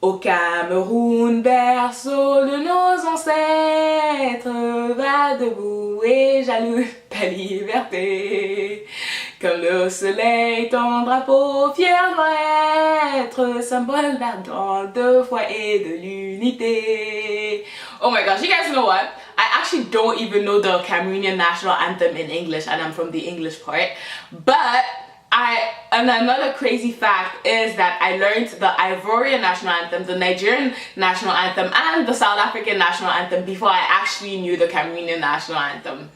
Au Cameroun, berceau de nos ancêtres, va debout et jaloux ta liberté. Comme le soleil, ton drapeau fier doit être symbole d'ardent, de foi et de l'unité. Oh my gosh, you guys know what? I actually don't even know the Cameroonian national anthem in English, and I'm from the English part. But and another crazy fact is that I learned the Ivorian national anthem, the Nigerian national anthem, and the South African national anthem before I actually knew the Cameroonian national anthem.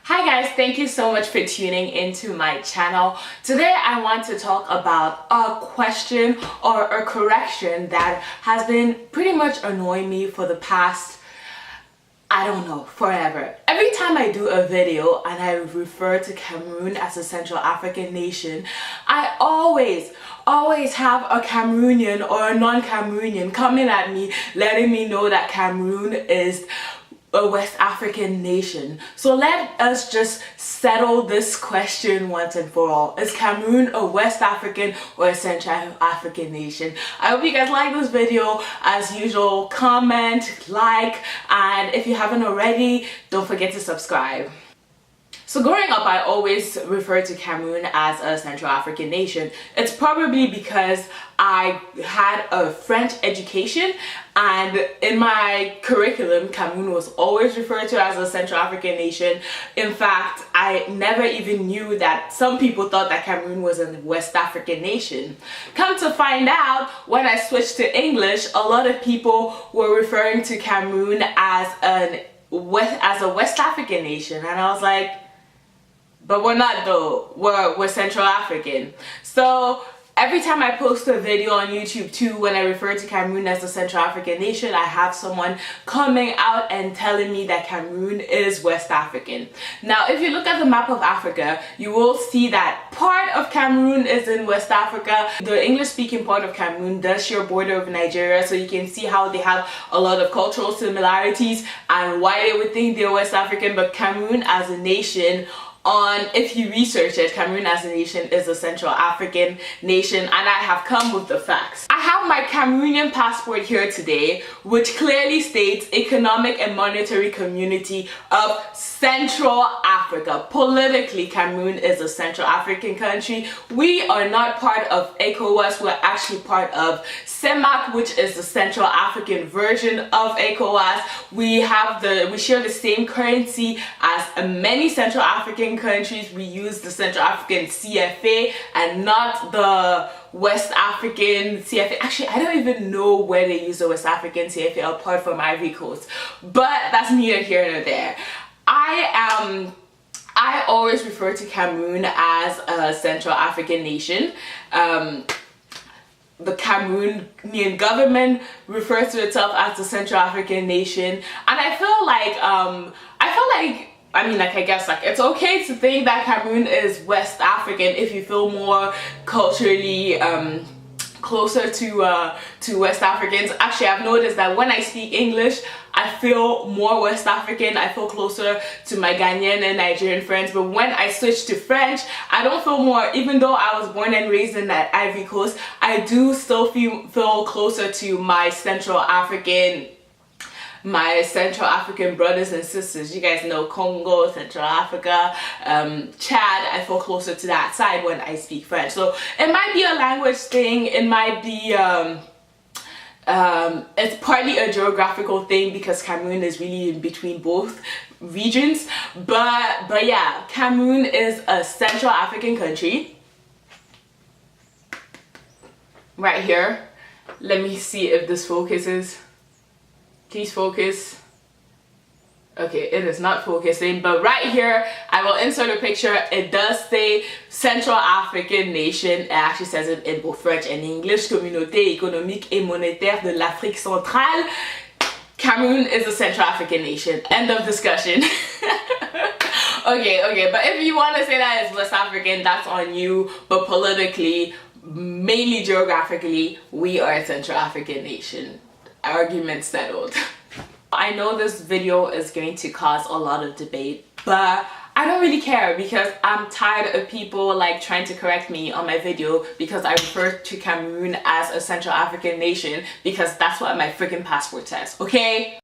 Hi guys, thank you so much for tuning into my channel. Today I want to talk about a question or a correction that has been pretty much annoying me for the past, I don't know, forever. Every time I do a video and I refer to Cameroon as a Central African nation, I always have a Cameroonian or a non-Cameroonian coming at me letting me know that Cameroon is a West African nation. So let us just settle this question once and for all. Is Cameroon a West African or a Central African nation? I hope you guys like this video. As usual, comment, like, and if you haven't already, don't forget to subscribe. So growing up, I always referred to Cameroon as a Central African nation. It's probably because I had a French education, and in my curriculum, Cameroon was always referred to as a Central African nation. In fact, I never even knew that some people thought that Cameroon was a West African nation. Come to find out, when I switched to English, a lot of people were referring to Cameroon as a West African nation, and I was like, but we're not though, we're Central African. So every time I post a video on YouTube too, when I refer to Cameroon as a Central African nation, I have someone coming out and telling me that Cameroon is West African. Now, if you look at the map of Africa, you will see that part of Cameroon is in West Africa. The English-speaking part of Cameroon does share a border with Nigeria, so you can see how they have a lot of cultural similarities and why they would think they're West African. But Cameroon as a nation, if you research it, Cameroon as a nation is a Central African nation, and I have come with the facts. I have my Cameroonian passport here today, which clearly states Economic and Monetary Community of Central Africa. Politically, Cameroon is a Central African country. We are not part of ECOWAS, we're actually part of CEMAC, which is the Central African version of ECOWAS. We share the same currency as many Central African countries. We use the Central African CFA and not the West African CFA. Actually, I don't even know where they use the West African CFA apart from Ivory Coast, but that's neither here nor there. I always refer to Cameroon as a Central African nation. The Cameroonian government refers to itself as the Central African nation, and I guess it's okay to think that Cameroon is West African if you feel more culturally closer to West Africans. Actually, I've noticed that when I speak English, I feel more West African. I feel closer to my Ghanaian and Nigerian friends. But when I switch to French, I don't feel more, even though I was born and raised in that Ivory Coast, I do still feel closer to my Central African brothers and sisters. You guys know Congo, Central Africa, Chad. I feel closer to that side when I speak French. So it might be a language thing. It might be it's partly a geographical thing because Cameroon is really in between both regions. But yeah, Cameroon is a Central African country. Right here. Let me see if this focuses. Please focus. Okay, it is not focusing, but right here I will insert a picture. It does say Central African nation. It actually says it in both French and English. Communauté économique et monétaire de l'Afrique centrale. Cameroon is a Central African nation. End of discussion. Okay, but if you want to say that it's West African, that's on you. But politically, mainly geographically, we are a Central African nation. Argument settled. I know this video is going to cause a lot of debate, but I don't really care because I'm tired of people like trying to correct me on my video because I refer to Cameroon as a Central African nation because that's what my freaking passport says, okay?